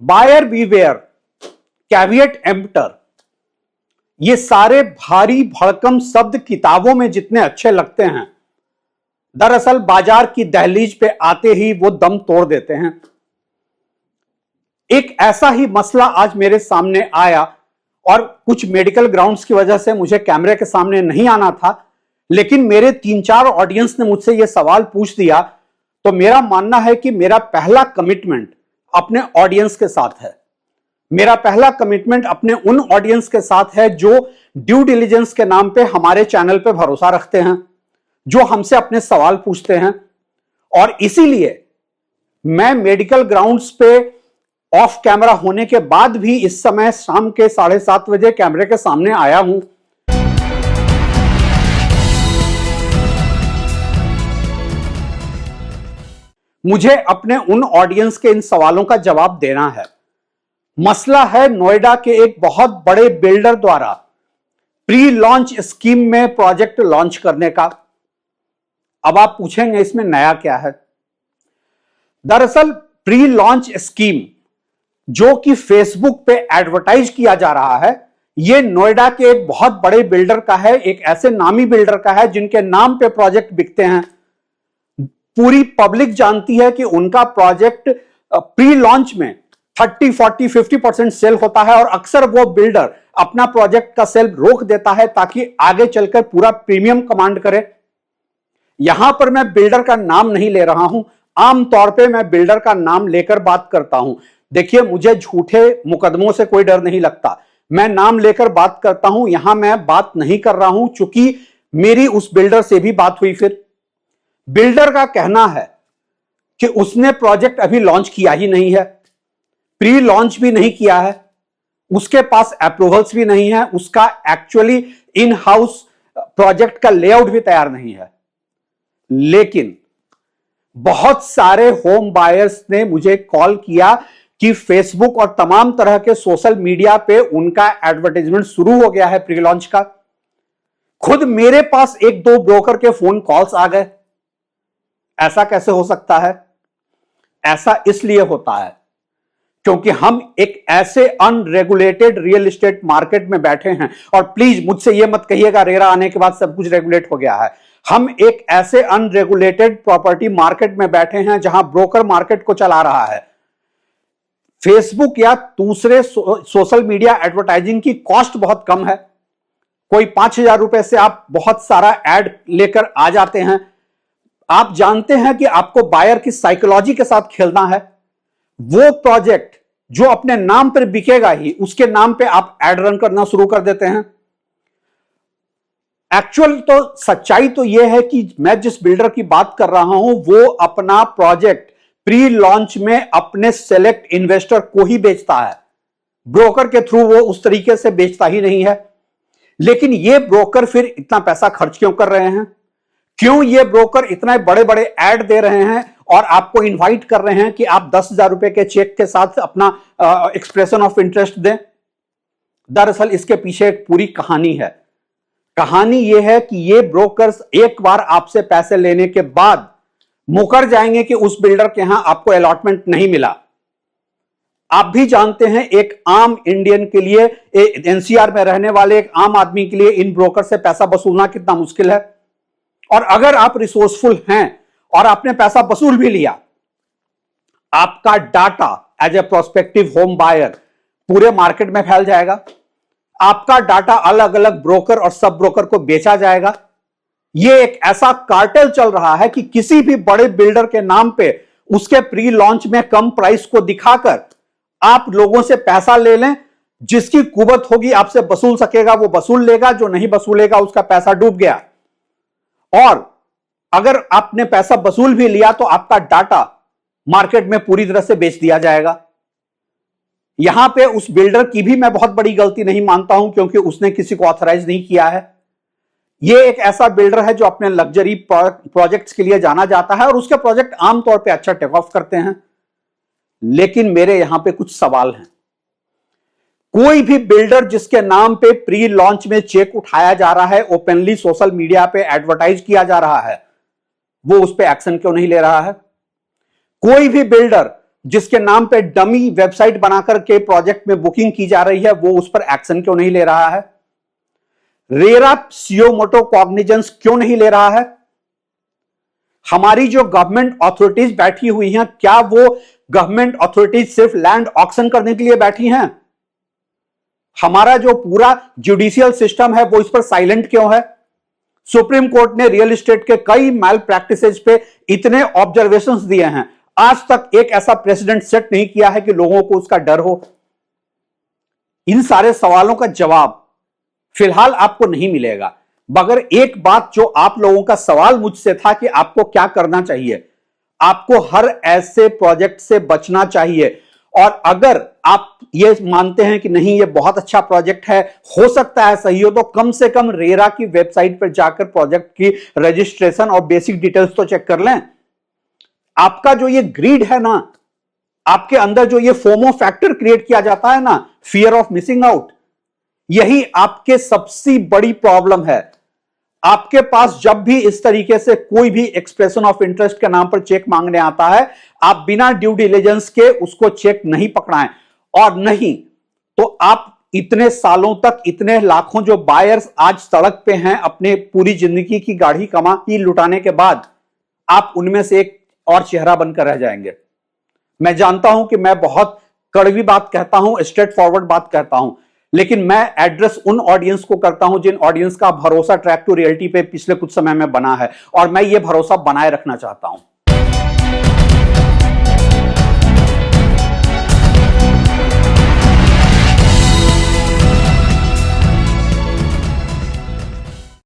Buyer beware, caveat emptor, ये सारे भारी भड़कम शब्द किताबों में जितने अच्छे लगते हैं, दरअसल बाजार की दहलीज पे आते ही वो दम तोड़ देते हैं। एक ऐसा ही मसला आज मेरे सामने आया और कुछ मेडिकल ग्राउंड्स की वजह से मुझे कैमरे के सामने नहीं आना था, लेकिन मेरे 3-4 ऑडियंस ने मुझसे यह सवाल पूछ दिया, तो मेरा मानना है कि मेरा पहला कमिटमेंट अपने ऑडियंस के साथ है। मेरा पहला कमिटमेंट अपने उन ऑडियंस के साथ है जो ड्यू डिलिजेंस के नाम पे हमारे चैनल पे भरोसा रखते हैं, जो हमसे अपने सवाल पूछते हैं। और इसीलिए मैं मेडिकल ग्राउंड्स पे ऑफ कैमरा होने के बाद भी इस समय शाम के 7:30 बजे कैमरे के सामने आया हूं। मुझे अपने उन ऑडियंस के इन सवालों का जवाब देना है। मसला है नोएडा के एक बहुत बड़े बिल्डर द्वारा प्री लॉन्च स्कीम में प्रोजेक्ट लॉन्च करने का। अब आप पूछेंगे इसमें नया क्या है? दरअसल प्री लॉन्च स्कीम जो कि फेसबुक पे एडवर्टाइज किया जा रहा है, यह नोएडा के एक बहुत बड़े बिल्डर का है, एक ऐसे नामी बिल्डर का है जिनके नाम पे प्रोजेक्ट बिकते हैं। पूरी पब्लिक जानती है कि उनका प्रोजेक्ट प्री लॉन्च में 30, 40, 50% सेल होता है और अक्सर वो बिल्डर अपना प्रोजेक्ट का सेल रोक देता है ताकि आगे चलकर पूरा प्रीमियम कमांड करे। यहां पर मैं बिल्डर का नाम नहीं ले रहा हूं, आमतौर पे मैं बिल्डर का नाम लेकर बात करता हूं। देखिए, मुझे झूठे मुकदमों से कोई डर नहीं लगता, मैं नाम लेकर बात करता हूं। यहां मैं बात नहीं कर रहा हूं चूंकि मेरी उस बिल्डर से भी बात हुई। फिर बिल्डर का कहना है कि उसने प्रोजेक्ट अभी लॉन्च किया ही नहीं है, प्री लॉन्च भी नहीं किया है, उसके पास अप्रूवल्स भी नहीं है, उसका एक्चुअली इन हाउस प्रोजेक्ट का लेआउट भी तैयार नहीं है। लेकिन बहुत सारे होम बायर्स ने मुझे कॉल किया कि फेसबुक और तमाम तरह के सोशल मीडिया पे उनका एडवर्टाइजमेंट शुरू हो गया है प्री लॉन्च का। खुद मेरे पास 1-2 ब्रोकर के फोन कॉल्स आ गए। ऐसा कैसे हो सकता है? ऐसा इसलिए होता है क्योंकि हम एक ऐसे अनरेगुलेटेड रियल एस्टेट मार्केट में बैठे हैं। और प्लीज मुझसे यह मत कहिएगा रेरा आने के बाद सब कुछ रेगुलेट हो गया है। हम एक ऐसे अनरेगुलेटेड प्रॉपर्टी मार्केट में बैठे हैं जहां ब्रोकर मार्केट को चला रहा है। फेसबुक या दूसरे सोशल मीडिया एडवर्टाइजिंग की कॉस्ट बहुत कम है। कोई 5,000 रुपए से आप बहुत सारा एड लेकर आ जाते हैं। आप जानते हैं कि आपको बायर की साइकोलॉजी के साथ खेलना है। वो प्रोजेक्ट जो अपने नाम पर बिकेगा ही, उसके नाम पे आप एड रन करना शुरू कर देते हैं। एक्चुअल तो सच्चाई तो यह है कि मैं जिस बिल्डर की बात कर रहा हूं वो अपना प्रोजेक्ट प्री लॉन्च में अपने सेलेक्ट इन्वेस्टर को ही बेचता है। ब्रोकर के थ्रू वो उस तरीके से बेचता ही नहीं है। लेकिन ये ब्रोकर फिर इतना पैसा खर्च क्यों कर रहे हैं? क्यों ये ब्रोकर इतने बड़े बड़े ऐड दे रहे हैं और आपको इनवाइट कर रहे हैं कि आप 10,000 रुपए के चेक के साथ अपना एक्सप्रेशन ऑफ इंटरेस्ट दें? दरअसल इसके पीछे एक पूरी कहानी है। कहानी यह है कि ये ब्रोकर्स एक बार आपसे पैसे लेने के बाद मुकर जाएंगे कि उस बिल्डर के यहां आपको अलॉटमेंट नहीं मिला। आप भी जानते हैं एक आम इंडियन के लिए, एनसीआर में रहने वाले एक आम आदमी के लिए इन ब्रोकर से पैसा वसूलना कितना मुश्किल है। और अगर आप रिसोर्सफुल हैं और आपने पैसा वसूल भी लिया, आपका data as a prospective home buyer पूरे मार्केट में फैल जाएगा। आपका डाटा अलग अलग ब्रोकर और सब ब्रोकर को बेचा जाएगा। यह एक ऐसा कार्टेल चल रहा है कि किसी भी बड़े बिल्डर के नाम पे उसके प्री लॉन्च में कम प्राइस को दिखाकर आप लोगों से पैसा ले लें। जिसकी कुवत होगी आपसे वसूल सकेगा वो वसूल लेगा, जो नहीं वसूलेगा उसका पैसा डूब गया। और अगर आपने पैसा वसूल भी लिया तो आपका डाटा मार्केट में पूरी तरह से बेच दिया जाएगा। यहां पे उस बिल्डर की भी मैं बहुत बड़ी गलती नहीं मानता हूं क्योंकि उसने किसी को ऑथराइज नहीं किया है। यह एक ऐसा बिल्डर है जो अपने लग्जरी प्रोजेक्ट्स के लिए जाना जाता है और उसके प्रोजेक्ट आमतौर पे अच्छा टेक ऑफ करते हैं। लेकिन मेरे यहां पे कुछ सवाल हैं। कोई भी बिल्डर जिसके नाम पे प्री लॉन्च में चेक उठाया जा रहा है, ओपनली सोशल मीडिया पे एडवर्टाइज किया जा रहा है, वो उस पे एक्शन क्यों नहीं ले रहा है? कोई भी बिल्डर जिसके नाम पे डमी वेबसाइट बनाकर के प्रोजेक्ट में बुकिंग की जा रही है, वो उस पर एक्शन क्यों नहीं ले रहा है? रेरा सीओ मोटो कॉग्निजेंस क्यों नहीं ले रहा है? हमारी जो गवर्नमेंट अथॉरिटीज बैठी हुई हैं, क्या वो गवर्नमेंट अथॉरिटीज सिर्फ लैंड ऑक्शन करने के लिए बैठी हैं? हमारा जो पूरा जुडिशियल सिस्टम है वो इस पर साइलेंट क्यों है? सुप्रीम कोर्ट ने रियल एस्टेट के कई मैल प्रैक्टिसेज पे इतने ऑब्जर्वेशंस दिए हैं, आज तक एक ऐसा प्रेसिडेंट सेट नहीं किया है कि लोगों को उसका डर हो। इन सारे सवालों का जवाब फिलहाल आपको नहीं मिलेगा, मगर एक बात जो आप लोगों का सवाल मुझसे था कि आपको क्या करना चाहिए, आपको हर ऐसे प्रोजेक्ट से बचना चाहिए। और अगर आप ये मानते हैं कि नहीं ये बहुत अच्छा प्रोजेक्ट है, हो सकता है सही हो, तो कम से कम रेरा की वेबसाइट पर जाकर प्रोजेक्ट की रजिस्ट्रेशन और बेसिक डिटेल्स तो चेक कर लें। आपका जो ये ग्रीड है ना, आपके अंदर जो ये फोमो फैक्टर क्रिएट किया जाता है ना, फियर ऑफ मिसिंग आउट, यही आपके सबसे बड़ी प्रॉब्लम है। आपके पास जब भी इस तरीके से कोई भी एक्सप्रेशन ऑफ इंटरेस्ट के नाम पर चेक मांगने आता है, आप बिना ड्यू डिलिजेंस के उसको चेक नहीं पकड़ाएं, और नहीं तो आप इतने सालों तक इतने लाखों जो बायर्स आज सड़क पे हैं अपने पूरी जिंदगी की गाढ़ी कमाई लुटाने के बाद, आप उनमें से एक और चेहरा बनकर रह जाएंगे। मैं जानता हूं कि मैं बहुत कड़वी बात कहता हूं, स्ट्रेट फॉरवर्ड बात कहता हूं, लेकिन मैं एड्रेस उन ऑडियंस को करता हूं जिन ऑडियंस का भरोसा ट्रैक टू रियलिटी पे पिछले कुछ समय में बना है, और मैं ये भरोसा बनाए रखना चाहता हूं।